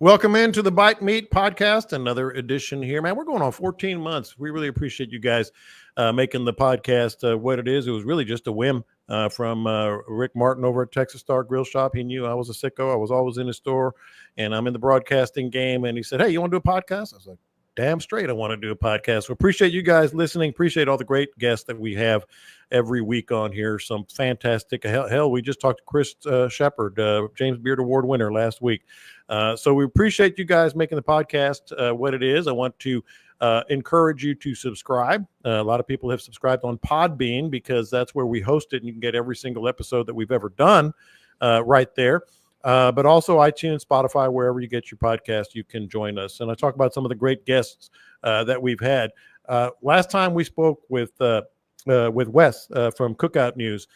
Welcome into the Bite Meat Podcast, another edition here, man. We're going on 14 months. We really appreciate you guys making the podcast what it is. It was really just a whim from Rick Martin over at Texas Star Grill Shop. He knew I was a sicko. I was always in his store, and I'm in the broadcasting game. And he said, "Hey, you want to do a podcast?" I was like, "Damn straight, I want to do a podcast." So appreciate you guys listening. Appreciate all the great guests that we have every week on here. Some fantastic hell. We just talked to Chris Shepard, James Beard Award winner last week. So we appreciate you guys making the podcast what it is. I want to encourage you to subscribe. A lot of people have subscribed on Podbean because that's where we host it, and you can get every single episode that we've ever done right there. But also iTunes, Spotify, wherever you get your podcast, you can join us. And I talk about some of the great guests that we've had. Last time we spoke with Wes from Cookout News.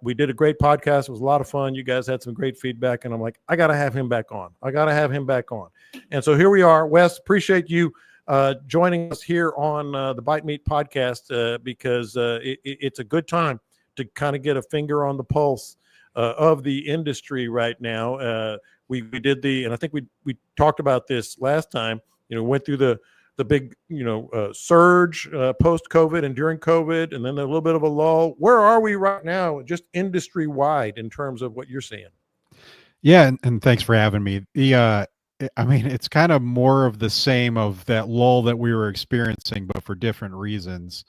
We did a great podcast. It was a lot of fun. You guys had some great feedback, and I'm like, I got to have him back on. And so here we are. Wes, appreciate you joining us here on the Bite Meat Podcast because it's a good time to kind of get a finger on the pulse of the industry right now. We did and I think we talked about this last time. Went through the big surge post COVID and during COVID, and then a little bit of a lull. Where are we right now, just industry wide, in terms of what you're seeing? Yeah, and thanks for having me. It's kind of more of the same of that lull that we were experiencing, but for different reasons.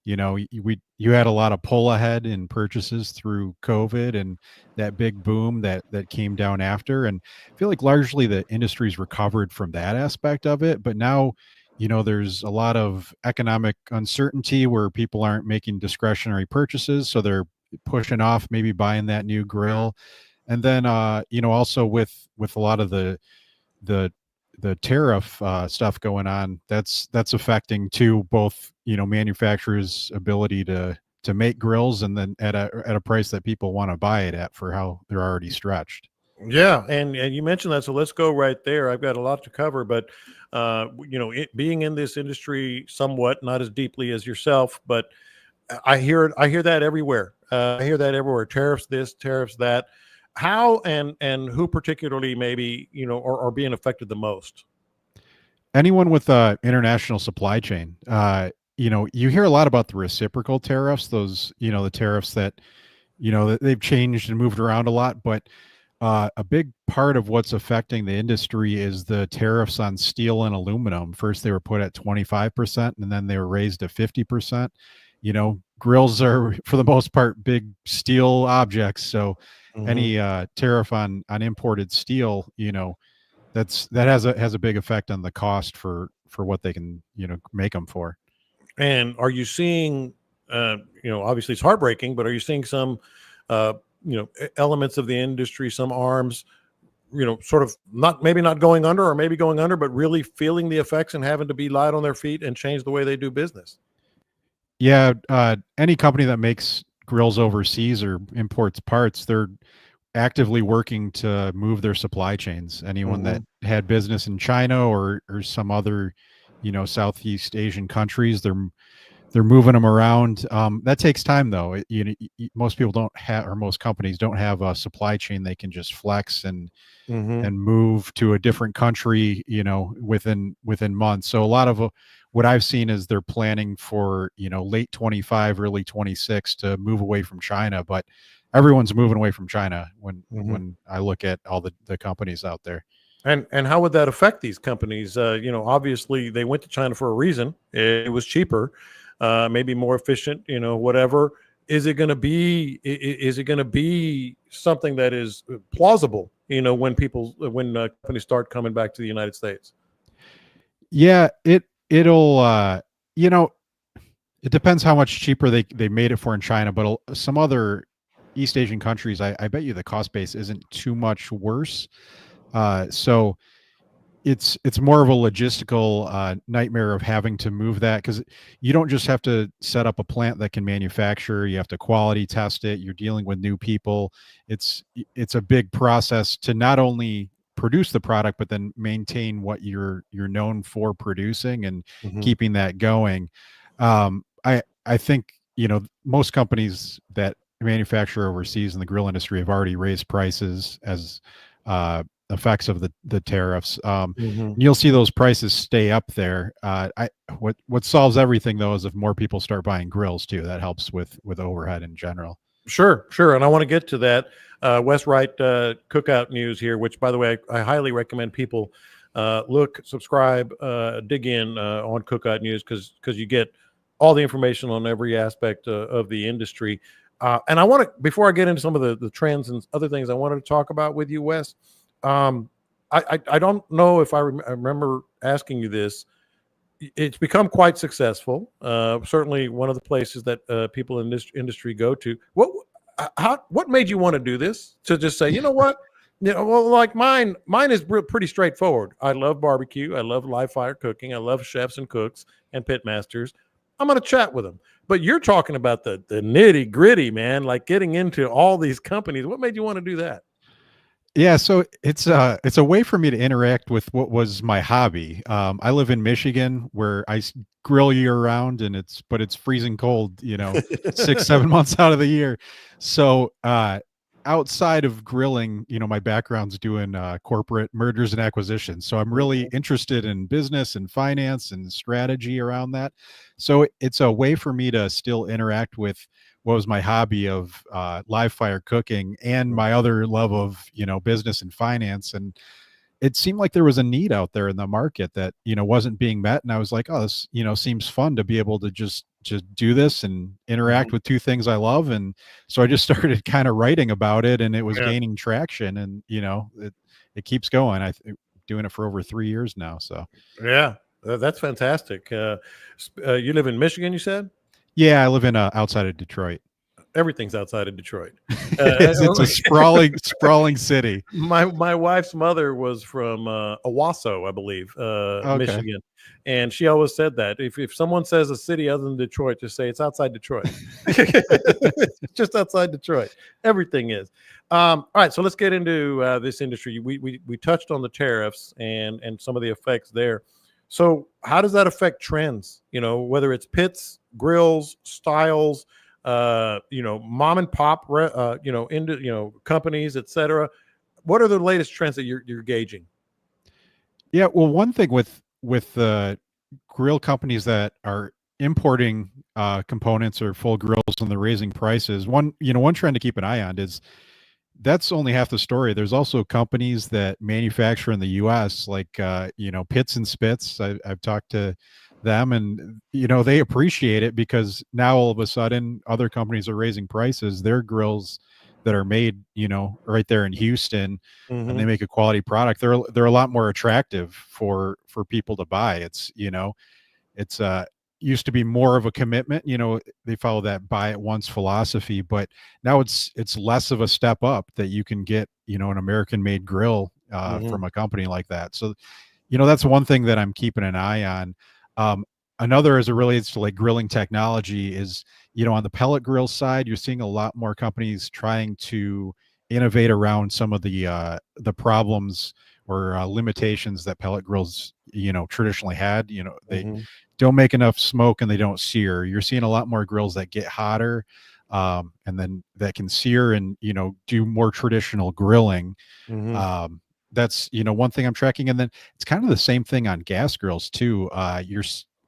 You had a lot of pull ahead in purchases through COVID and that big boom that came down after. And I feel like largely the industry's recovered from that aspect of it. But now, there's a lot of economic uncertainty where people aren't making discretionary purchases. So they're pushing off maybe buying that new grill. And then, also with a lot of the tariff stuff going on, that's affecting too, both manufacturers' ability to make grills, and then at a price that people want to buy it at for how they're already stretched. Yeah, and you mentioned that, so let's go right there. I've got a lot to cover, but being in this industry somewhat, not as deeply as yourself, but I hear that everywhere. I hear that everywhere. Tariffs this, tariffs that. How and who particularly maybe are being affected the most? Anyone with international supply chain. You hear a lot about the reciprocal tariffs, those the tariffs that that they've changed and moved around a lot, but a big part of what's affecting the industry is the tariffs on steel and aluminum. First, they were put at 25%, and then they were raised to 50%. Grills are, for the most part, big steel objects. So any tariff on imported steel, that has a big effect on the cost for what they can make them for. And are you seeing obviously it's heartbreaking, but are you seeing some elements of the industry, some arms sort of not going under, or maybe going under, but really feeling the effects and having to be light on their feet and change the way they do business? Yeah, any company that makes grills overseas or imports parts, they're actively working to move their supply chains. Anyone that had business in China or some other Southeast Asian countries, they're moving them around. That takes time, though. Most people don't have, or most companies don't have a supply chain they can just flex and move to a different country within months. So a lot of what I've seen is they're planning for late 25, early 26 to move away from China. But everyone's moving away from China when I look at all the companies out there. And how would that affect these companies? Obviously they went to China for a reason. It was cheaper, maybe more efficient, whatever. Is it going to be something that is plausible, when companies start coming back to the United States? Yeah, it'll it depends how much cheaper they made it for in China, but some other East Asian countries, I bet you the cost base isn't too much worse. So it's more of a logistical nightmare of having to move that, because you don't just have to set up a plant that can manufacture. You have to quality test it. You're dealing with new people. It's a big process to not only produce the product, but then maintain what you're known for producing and keeping that going. I think most companies that manufacture overseas in the grill industry have already raised prices as effects of the tariffs. Mhm. You'll see those prices stay up there. What solves everything though is if more people start buying grills too. That helps with overhead in general. Sure, sure. And I want to get to that. Wes Wright cookout news here, which, by the way, I highly recommend people look, subscribe, dig in on cookout news because you get all the information on every aspect of the industry. And I want to, before I get into some of the trends and other things I wanted to talk about with you, Wes, um, I don't know if I remember asking you this. It's become quite successful. Certainly, one of the places that people in this industry go to. What made you want to do this? To just say, you know what, well, like mine is pretty straightforward. I love barbecue. I love live fire cooking. I love chefs and cooks and pit masters. I'm going to chat with them. But you're talking about the nitty gritty, man. Like getting into all these companies. What made you want to do that? Yeah, so it's a way for me to interact with what was my hobby. I live in Michigan where grill year round, and it's freezing cold, 6 7 months out of the year. So outside of grilling, my background's doing corporate mergers and acquisitions. So I'm really interested in business and finance and strategy around that. So it's a way for me to still interact with what was my hobby of live fire cooking and my other love of business and finance. And it seemed like there was a need out there in the market that wasn't being met, and I was like, oh, this seems fun to be able to just do this and interact with two things I love. And so I just started kind of writing about it, and it was Yeah. gaining traction, and it keeps going. Doing it for over 3 years now. So Yeah, that's fantastic. You live in Michigan, you said? yeah, I live in outside of Detroit. Everything's outside of Detroit. It's a sprawling city. My wife's mother was from Owasso, I believe, Okay. Michigan, and she always said that if someone says a city other than Detroit, just say it's outside Detroit. It's just outside Detroit. Everything is. All right, so let's get into this industry. We touched on the tariffs and some of the effects there. So how does that affect trends? Whether it's pits, grills, styles, mom and pop, into companies, etc. What are the latest trends that you're gauging? Yeah, well, one thing with grill companies that are importing components or full grills and they're raising prices, one trend to keep an eye on is that's only half the story. There's also companies that manufacture in the U.S. like Pits and Spits. I've talked to them, and they appreciate it because now all of a sudden other companies are raising prices. Their grills that are made right there in Houston, and they Mm-hmm. make a quality product. They're a lot more attractive for people to buy. It's used to be more of a commitment. They follow that buy it once philosophy, but now it's less of a step up that you can get an American made grill Mm-hmm. from a company like that. So that's one thing that I'm keeping an eye on. Another, as it relates to like grilling technology, is on the pellet grill side, you're seeing a lot more companies trying to innovate around some of the problems or limitations that pellet grills traditionally had. They Mm-hmm. don't make enough smoke and they don't sear. You're seeing a lot more grills that get hotter, and then that can sear and do more traditional grilling. Mm-hmm. That's one thing I'm tracking. And then it's kind of the same thing on gas grills too. Your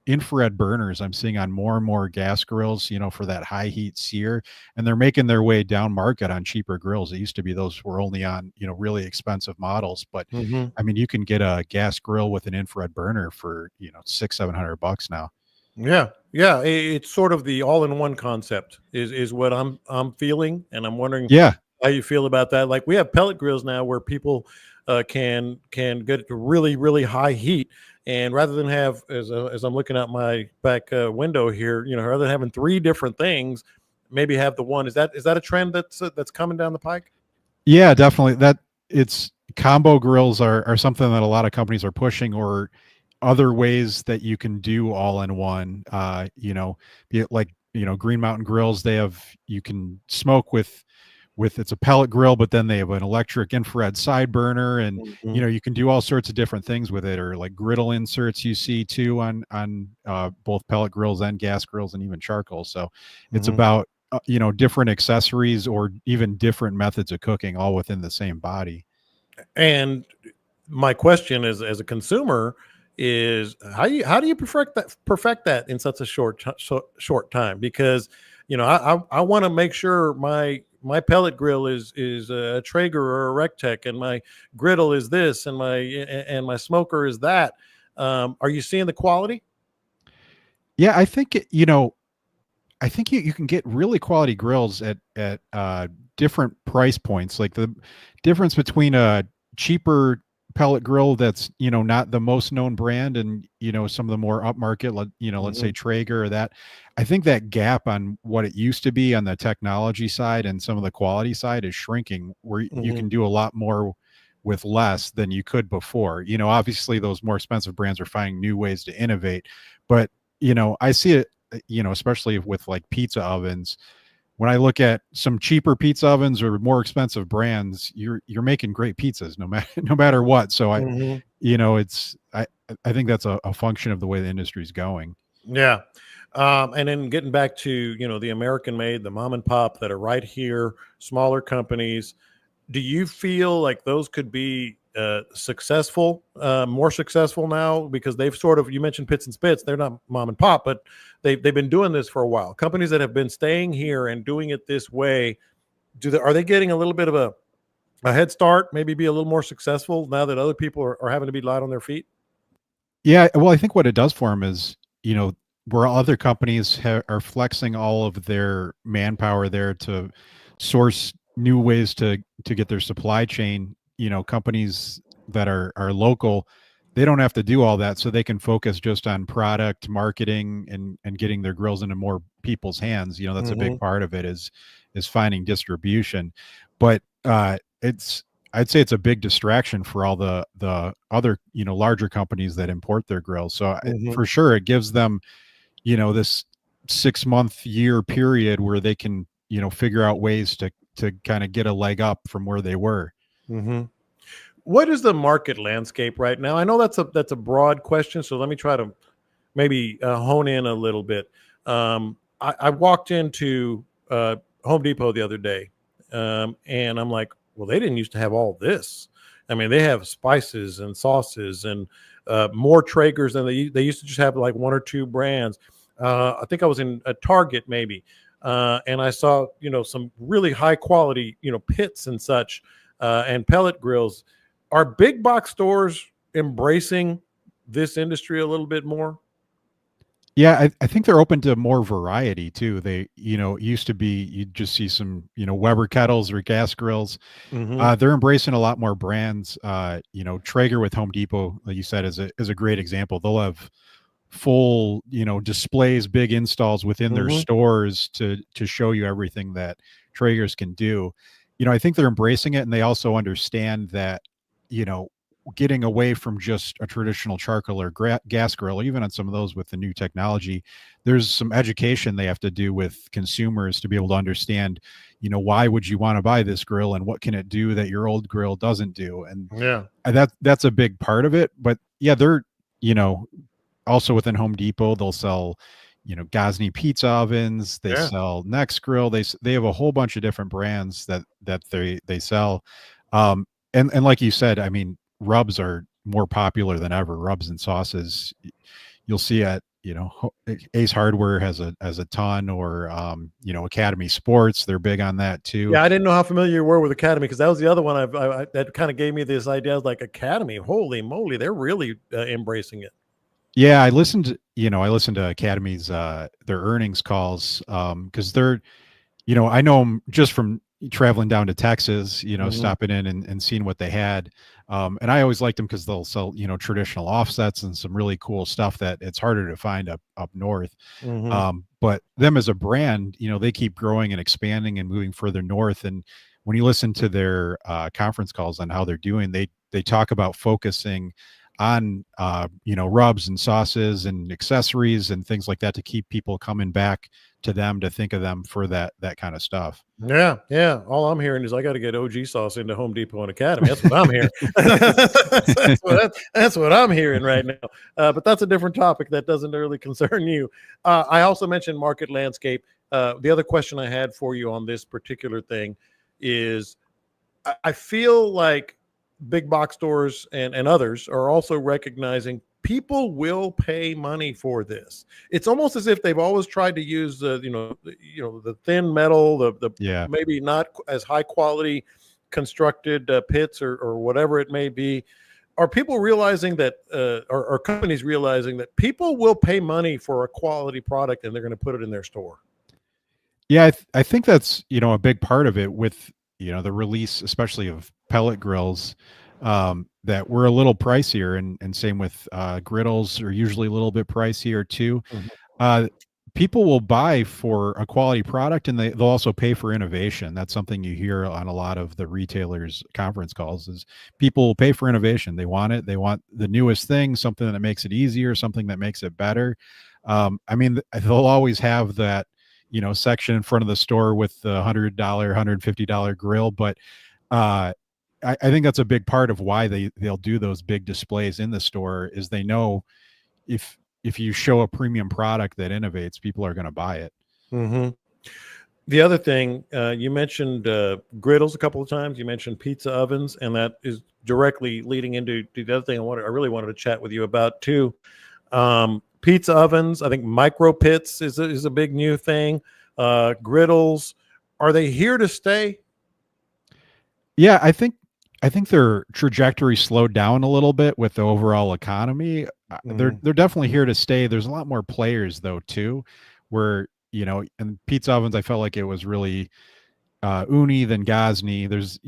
infrared burners I'm seeing on more and more gas grills, for that high heat sear, and they're making their way down market on cheaper grills. It used to be those were only on really expensive models, but Mm-hmm. I mean, you can get a gas grill with an infrared burner for $600-700 now. Yeah, yeah. It's sort of the all-in-one concept is what I'm feeling, and I'm wondering Yeah. how you feel about that. Like we have pellet grills now where people can get to really really high heat, and rather than have as I'm looking out my back window here, rather than having three different things, maybe have the one. Is that a trend that's coming down the pike? Yeah, definitely. That it's combo grills are something that a lot of companies are pushing, or other ways that you can do all in one. Be it like Green Mountain Grills. You can smoke with it's a pellet grill, but then they have an electric infrared side burner, and Mm-hmm. you can do all sorts of different things with it, or like griddle inserts you see too on both pellet grills and gas grills and even charcoal. So it's Mm-hmm. about different accessories or even different methods of cooking all within the same body. And my question is, as a consumer, is how do you perfect that in such a short time? Because I want to make sure my pellet grill is a Traeger or a Rectech, and my griddle is this, and my smoker is that. Are you seeing the quality? Yeah, I think I think you can get really quality grills at different price points. Like the difference between a cheaper pellet grill that's not the most known brand and some of the more upmarket, let's say Hmm. Traeger or that. I think that gap on what it used to be on the technology side and some of the quality side is shrinking, where you Hmm. can do a lot more with less than you could before. Obviously those more expensive brands are finding new ways to innovate, but I see it, especially with like pizza ovens. When I look at some cheaper pizza ovens or more expensive brands, you're making great pizzas no matter no matter what. So Hmm. it's I think that's a function of the way the industry is going. Yeah. And then getting back to, the American made, the mom and pop that are right here, smaller companies. Do you feel like those could be successful, more successful now? Because they've sort of, you mentioned Pits and Spits, they're not mom and pop, but they've been doing this for a while. Companies that have been staying here and doing it this way, are they getting a little bit of a head start, maybe be a little more successful now that other people are having to be light on their feet? Yeah, well, I think what it does for them is, where other companies are flexing all of their manpower there to source new ways to get their supply chain. Companies that are local, they don't have to do all that, so they can focus just on product marketing and getting their grills into more people's hands. That's a big Hmm. part of it is finding distribution, but it's I'd say it's a big distraction for all the other, larger companies that import their grills. So Hmm. for sure, it gives them, this 6 month year period where they can, figure out ways to kind of get a leg up from where they were. Hmm. What is the market landscape right now? I know that's a broad question, so let me try to maybe hone in a little bit. I walked into Home Depot the other day, and I'm like, well, they didn't used to have all this. I mean, they have spices and sauces and more Traegers than they used to just have like one or two brands. I think I was in a Target maybe, and I saw some really high quality pits and such, and pellet grills. Are big box stores embracing this industry a little bit more? Yeah, I think they're open to more variety too. They, it used to be you'd just see some, Weber kettles or gas grills. Mhm. They're embracing a lot more brands. Traeger with Home Depot, like you said, is a great example. They'll have full, displays, big installs within their Mhm. stores to show you everything that Traegers can do. I think they're embracing it, and they also understand that, you know, getting away from just a traditional charcoal or gas grill, even on some of those with the new technology, there's some education they have to do with consumers to be able to understand, why would you want to buy this grill and what can it do that your old grill doesn't do, and Yeah. that's a big part of it. But yeah, they're, you know also within Home Depot, they'll sell, Gosney pizza ovens. They Yeah. sell Next Grill. They have a whole bunch of different brands that they sell. And like you said, I mean, rubs are more popular than ever. Rubs and sauces, you'll see at Ace Hardware has a ton, or Academy Sports. They're big on that too. Yeah, I didn't know how familiar you were with Academy because that was the other one that kind of gave me this idea. I was like, Academy, holy moly, they're really embracing it. Yeah, I listened to Academy's their earnings calls, because they're, I know them just from traveling down to Texas, Mhm. stopping in and seeing what they had. And I always liked them because they'll sell, traditional offsets and some really cool stuff that it's harder to find up north. Mhm. But them as a brand, they keep growing and expanding and moving further north. And when you listen to their conference calls on how they're doing, they talk about focusing on rubs and sauces and accessories and things like that to keep people coming back to them, to think of them for that kind of stuff. Yeah, yeah. All I'm hearing is I got to get OG sauce into Home Depot and Academy. That's what I'm hearing. That's what I'm hearing right now. But that's a different topic that doesn't really concern you. I also mentioned market landscape. The other question I had for you on this particular thing is I feel like big box stores and others are also recognizing people will pay money for this. It's almost as if they've always tried to use the thin metal, the Yeah. maybe not as high quality constructed pits or whatever it may be. Are people realizing that, are companies realizing that people will pay money for a quality product and they're going to put it in their store? Yeah, I think that's, a big part of it with, the release, especially of pellet grills, that were a little pricier, and same with griddles are usually a little bit pricier too. Mhm. Uh, People will buy for a quality product, and they'll also pay for innovation. That's something you hear on a lot of the retailers' conference calls is people will pay for innovation. They want it. They want the newest thing, something that makes it easier, something that makes it better. I mean, they'll always have that, section in front of the store with the $100, $150 grill. But I think that's a big part of why they'll do those big displays in the store is they know if you show a premium product that innovates, people are going to buy it. Mm-hmm. The other thing, you mentioned griddles a couple of times. You mentioned pizza ovens, and that is directly leading into the other thing I really wanted to chat with you about too. Pizza ovens, I think micro pits is a big new thing. Griddles, are they here to stay? Yeah, I think their trajectory slowed down a little bit with the overall economy. Mm-hmm. They're definitely here to stay. There's a lot more players though too, where in pizza ovens, I felt like it was really Uni than Gosney. There's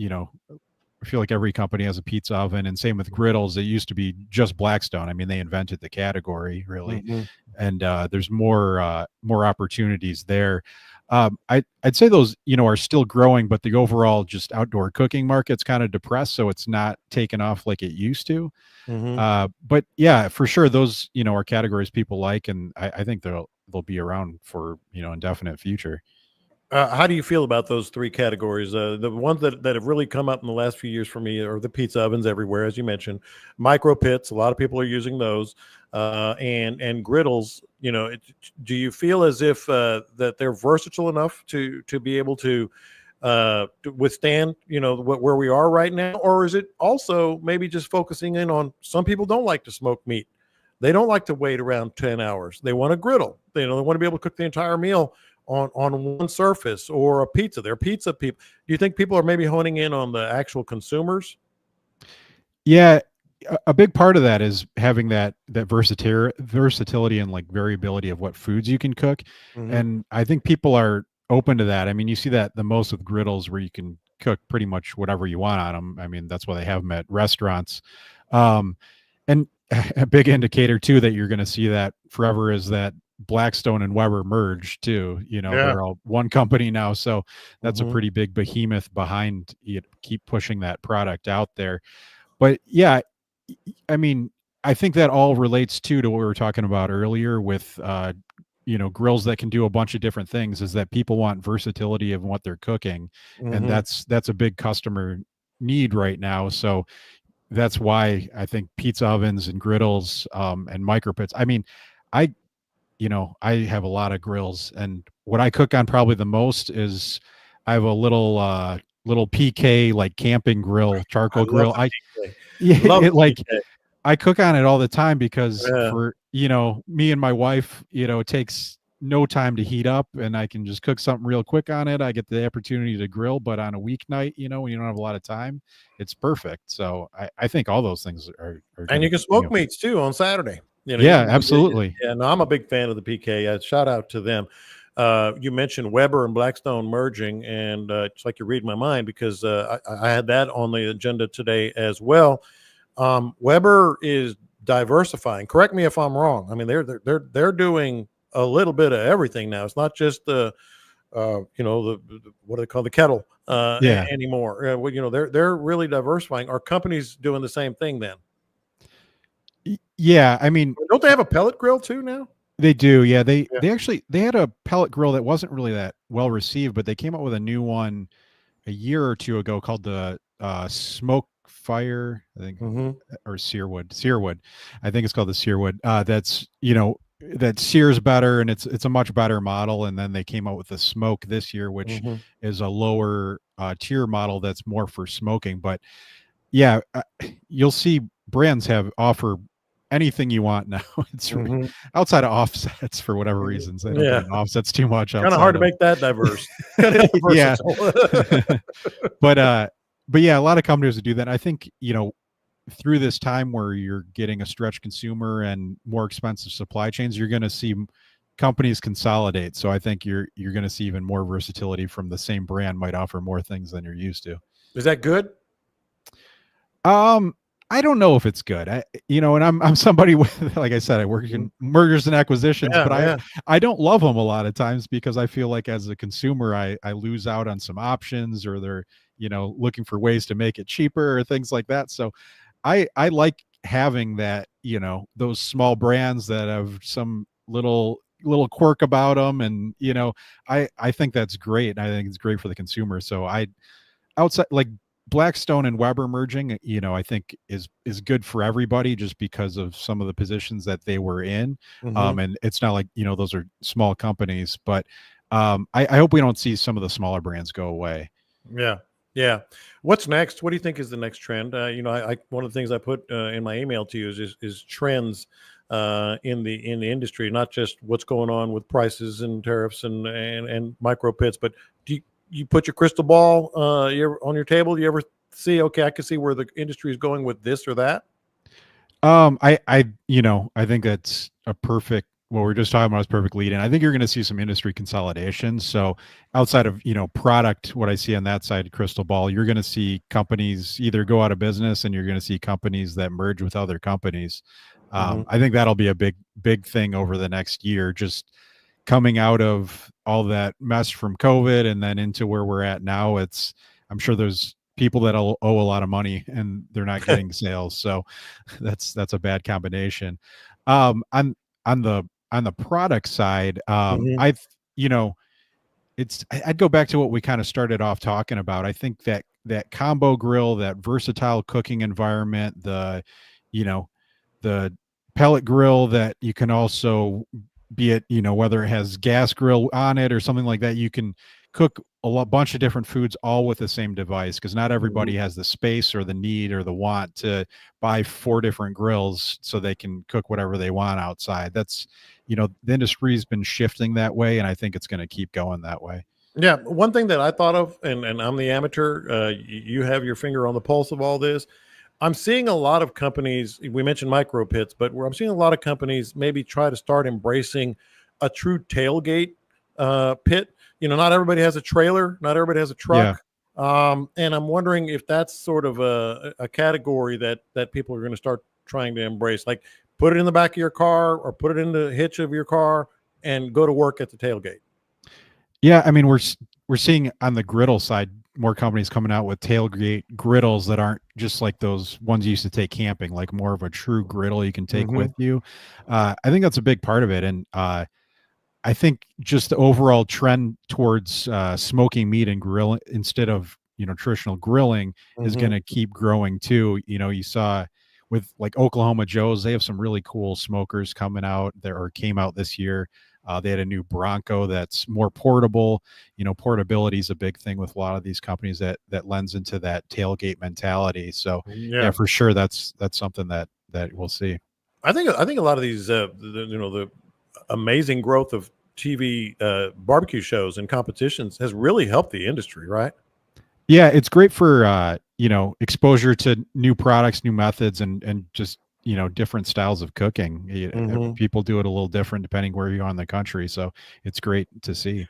I feel like every company has a pizza oven, and same with griddles. It used to be just Blackstone. I mean, they invented the category really, Mm-hmm. and there's more opportunities there. I'd say those are still growing, but the overall just outdoor cooking market's kind of depressed, so it's not taken off like it used to. Mm-hmm. But yeah, for sure, those are categories people like, and I think they'll be around for indefinite future. How do you feel about those three categories? The ones that have really come up in the last few years for me are the pizza ovens everywhere, as you mentioned, micro pits. A lot of people are using those, and griddles. Do you feel as if that they're versatile enough to be able to withstand where we are right now, or is it also maybe just focusing in on some people don't like to smoke meat, they don't like to wait around 10 hours, they want a griddle, they want to be able to cook the entire meal on one surface, or a pizza. They're pizza people. Do you think people are maybe honing in on the actual consumers? Yeah, a big part of that is having that versatility and like variability of what foods you can cook, Mm-hmm. and I think people are open to that. I mean, you see that the most with griddles, where you can cook pretty much whatever you want on them. I mean, that's why they have them at restaurants. And a big indicator too that you're going to see that forever is that Blackstone and Weber merged too. Yeah. They're all one company now, so that's a Mm-hmm. pretty big behemoth behind it. Keep pushing that product out there. But yeah, I mean, I think that all relates to what we were talking about earlier with grills that can do a bunch of different things, is that people want versatility of what they're cooking, and Mm-hmm. that's a big customer need right now. So that's why I think pizza ovens and griddles and micro pits. I mean, I I have a lot of grills, and what I cook on probably the most is I have a little PK like camping grill, I charcoal love grill. the PK. Yeah, Love it the like PK. I cook on it all the time because Yeah. for me and my wife, it takes no time to heat up, and I can just cook something real quick on it. I get the opportunity to grill, but on a weeknight, when you don't have a lot of time, it's perfect. So I think all those things are And gonna you can smoke meats too on Saturday. You yeah, can absolutely. yeah, no, I'm a big fan of the PK. Shout out to them. You mentioned Weber and Blackstone merging, and it's like you're reading my mind because I had that on the agenda today as well. Weber is diversifying. Correct me if I'm wrong. I mean, they're doing a little bit of everything now. It's not just the what do they call the kettle Yeah. anymore. They're really diversifying. Are companies doing the same thing then? Yeah, I mean, Don't they have a pellet grill too now? they do. Yeah, they Yeah. they actually they had a pellet grill that wasn't really that well received, but they came out with a new one a year or two ago called the Smoke Fire, I think, Mm-hmm. or Searwood. I think it's called the Searwood. That's that sears better, and it's a much better model. And then they came out with the Smoke this year, which Mm-hmm. is a lower tier model that's more for smoking. But yeah, you'll see brands offer anything you want now. It's outside of offsets for whatever reasons. They don't get into offsets too much Kind of hard to make that diverse. Kind of yeah. versatile. But yeah, a lot of companies do that. I think, through this time where you're getting a stretched consumer and more expensive supply chains, you're going to see companies consolidate. So I think you're going to see even more versatility from the same brand might offer more things than you're used to. Is that good? I don't know if it's good. And I'm somebody with, like I said, I work in mergers and acquisitions, but I don't love them a lot of times because I feel like as a consumer, I lose out on some options, or they're, looking for ways to make it cheaper or things like that. So I like having that, those small brands that have some little quirk about them. And, I think that's great. I think it's great for the consumer. So outside, like, Blackstone and Weber merging, I think is good for everybody just because of some of the positions that they were in. And it's not like, those are small companies, but I hope we don't see some of the smaller brands go away. Yeah. Yeah. What's next? What do you think is the next trend? I one of the things I put in my email to you is trends in the industry, not just what's going on with prices and tariffs and micro pits, but do you put your crystal ball on your table? Do you ever see, okay, I can see where the industry is going with this or that? I think that's a perfect, what we're just talking about is perfect lead in. I think you're going to see some industry consolidation. So outside of, product, what I see on that side, crystal ball, you're going to see companies either go out of business, and you're going to see companies that merge with other companies. I think that'll be a big thing over the next year, just coming out of all that mess from COVID and then into where we're at now. I'm sure there's people that owe a lot of money and they're not getting sales. So that's a bad combination. On the product side, I'd go back to what we kind of started off talking about. I think that combo grill, that versatile cooking environment, the pellet grill that you can also, be it, whether it has gas grill on it or something like that, you can cook bunch of different foods all with the same device, because not everybody has the space or the need or the want to buy 4 different grills so they can cook whatever they want outside. That's, the industry's been shifting that way, and I think it's going to keep going that way. Yeah. One thing that I thought of, and I'm the amateur, you have your finger on the pulse of all this. I'm seeing a lot of companies, we mentioned micro pits, but I'm seeing a lot of companies maybe try to start embracing a true tailgate pit. Not everybody has a trailer, not everybody has a truck. Yeah. And I'm wondering if that's sort of a category that people are going to start trying to embrace, like put it in the back of your car or put it in the hitch of your car and go to work at the tailgate. Yeah. I mean, we're seeing on the griddle side, more companies coming out with tailgate griddles that aren't just like those ones you used to take camping, like more of a true griddle you can take with you. I think that's a big part of it. And I think just the overall trend towards smoking meat and grill instead of, traditional grilling is going to keep growing too. You saw with like Oklahoma Joe's, they have some really cool smokers coming out there, or came out this year. They had a new Bronco that's more portable. Portability is a big thing with a lot of these companies that lends into that tailgate mentality. So yeah, for sure, that's something that we'll see. I think a lot of these, the amazing growth of TV barbecue shows and competitions has really helped the industry, right? Yeah, it's great for exposure to new products, new methods, and just different styles of cooking. People do it a little different depending where you are in the country. So it's great to see.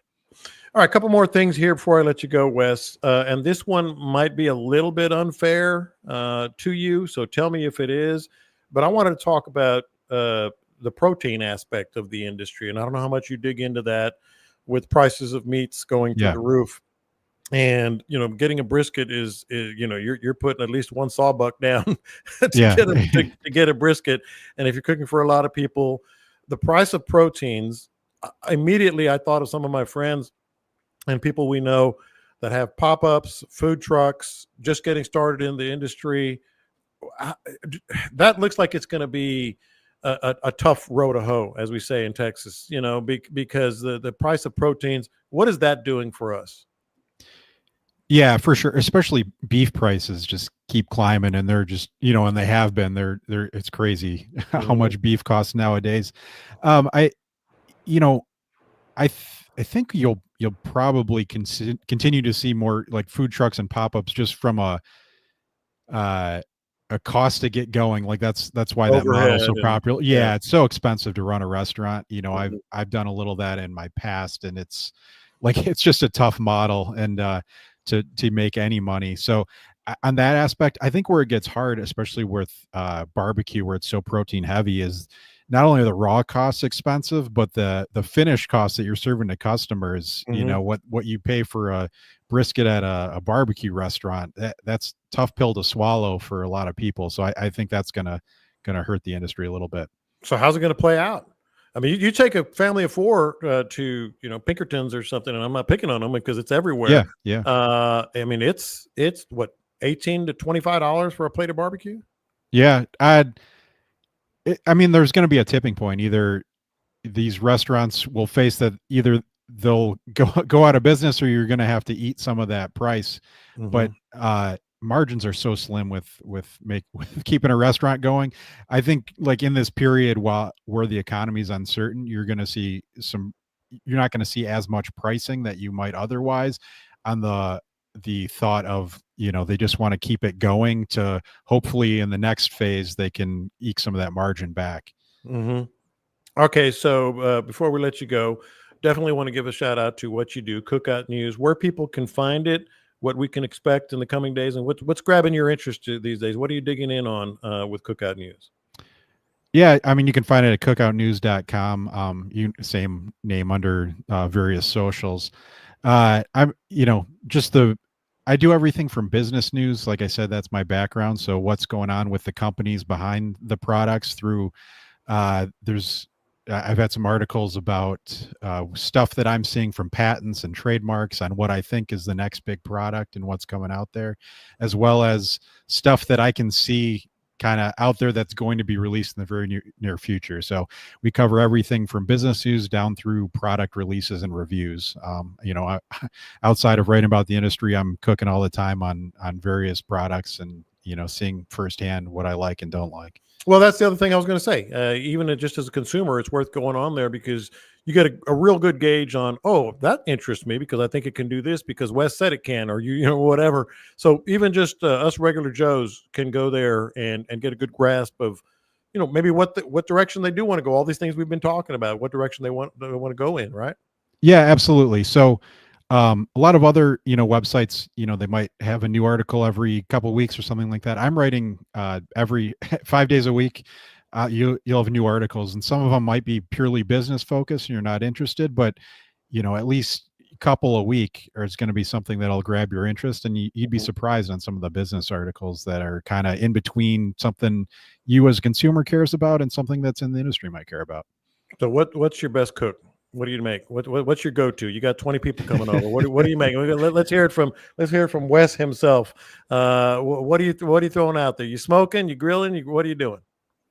All right, a couple more things here before I let you go, Wes. And this one might be a little bit unfair to you, so tell me if it is. But I wanted to talk about the protein aspect of the industry, and I don't know how much you dig into that with prices of meats going through the roof. And getting a brisket is you're putting at least one sawbuck down to get a brisket. And if you're cooking for a lot of people, the price of proteins, immediately I thought of some of my friends and people we know that have pop-ups, food trucks, just getting started in the industry. That looks like it's going to be a tough row to hoe, as we say in Texas, because the price of proteins, what is that doing for us? Yeah, for sure. Especially beef prices just keep climbing, and they're just, and they have been. They're it's crazy how much beef costs nowadays. I you know I think you'll probably continue to see more like food trucks and pop-ups just from uh, a cost to get going. Like that's why that model's Overhead so and popular. yeah. Yeah, it's so expensive to run a restaurant. Mhm. I've done a little of that in my past, and it's like it's just a tough model, and to make any money. So on that aspect, I think where it gets hard, especially with barbecue, where it's so protein heavy, is not only are the raw costs expensive, but the finish costs that you're serving to customers. Mhm. What you pay for a brisket at a barbecue restaurant, that's tough pill to swallow for a lot of people. So I think that's gonna hurt the industry a little bit. So how's it going to play out? I mean, you take a family of four to Pinkertons or something, and I'm not picking on them because it's everywhere. Yeah, yeah. I mean, it's what, $18 to $25 for a plate of barbecue. Yeah, I mean, there's going to be a tipping point. Either these restaurants will face that, either they'll go out of business, or you're going to have to eat some of that price. But Hmm. margins are so slim with with keeping a restaurant going. I think like in this period where the economy is uncertain, you're going to see you're not going to see as much pricing that you might otherwise, on the thought of, they just want to keep it going to hopefully in the next phase they can eke some of that margin back. Hmm. Okay, so before we let you go, definitely want to give a shout out to what you do, Cookout News, where people can find it, what we can expect in the coming days, and what's grabbing your interest these days. What are you digging in on with Cookout News? Yeah, I mean, you can find it at cookoutnews.com. Same name under various socials. I'm, just I do everything from business news. Like I said, that's my background. So what's going on with the companies behind the products through, I've had some articles about stuff that I'm seeing from patents and trademarks on what I think is the next big product and what's coming out there, as well as stuff that I can see kind of out there that's going to be released in the very near future. So we cover everything from business news down through product releases and reviews. Outside of writing about the industry, I'm cooking all the time on various products, and seeing firsthand what I like and don't like. Well, that's the other thing I was going to say. Even just as a consumer, it's worth going on there because you get a real good gauge on, oh, that interests me because I think it can do this because Wes said it can, or whatever. So even just us regular Joes can go there and get a good grasp of, maybe what direction they do want to go. All these things we've been talking about, what direction they want to go in, right? Yeah, absolutely. So a lot of other websites, they might have a new article every couple of weeks or something like that. I'm writing every 5 days a week. You'll have new articles, and some of them might be purely business focused and you're not interested, but at least a couple a week, or it's going to be something that'll grab your interest, and you'd be Mhm. surprised on some of the business articles that are kind of in between something you as a consumer cares about and something that's in the industry might care about. So what's your best cook? What do you make? What's your go-to? You got 20 people coming over. What do you make? Let's hear it from Wes himself. What are you throwing out there? You smoking? You grilling? What are you doing?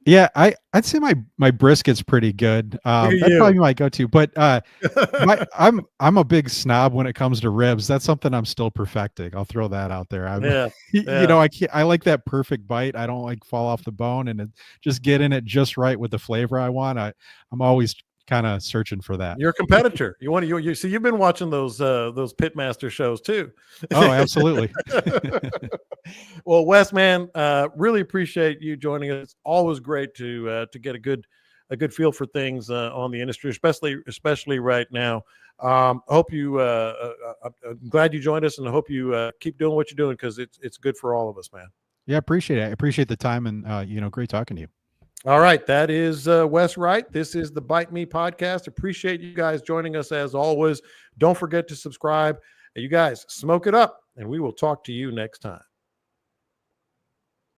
Yeah, I'd say my brisket's pretty good. Look at That'd probably you. be my go-to. But I'm a big snob when it comes to ribs. That's something I'm still perfecting. I'll throw that out there. I'm Yeah, yeah. I like that perfect bite. I don't like fall off the bone, and just get in it just right with the flavor I want. I'm always kind of searching for that. You're a competitor. You want to you see you've been watching those pitmaster shows too. Oh, absolutely. Well, Wes, man, really appreciate you joining us. It's always great to get a good feel for things on the industry, especially right now. Hope you. I'm glad you joined us, and I hope you keep doing what you're doing because it's good for all of us, man. Yeah, appreciate it. I appreciate the time, and great talking to you. All right, that is Wes Wright. This is the Bite Me podcast. Appreciate you guys joining us as always. Don't forget to subscribe. You guys smoke it up, and we will talk to you next time.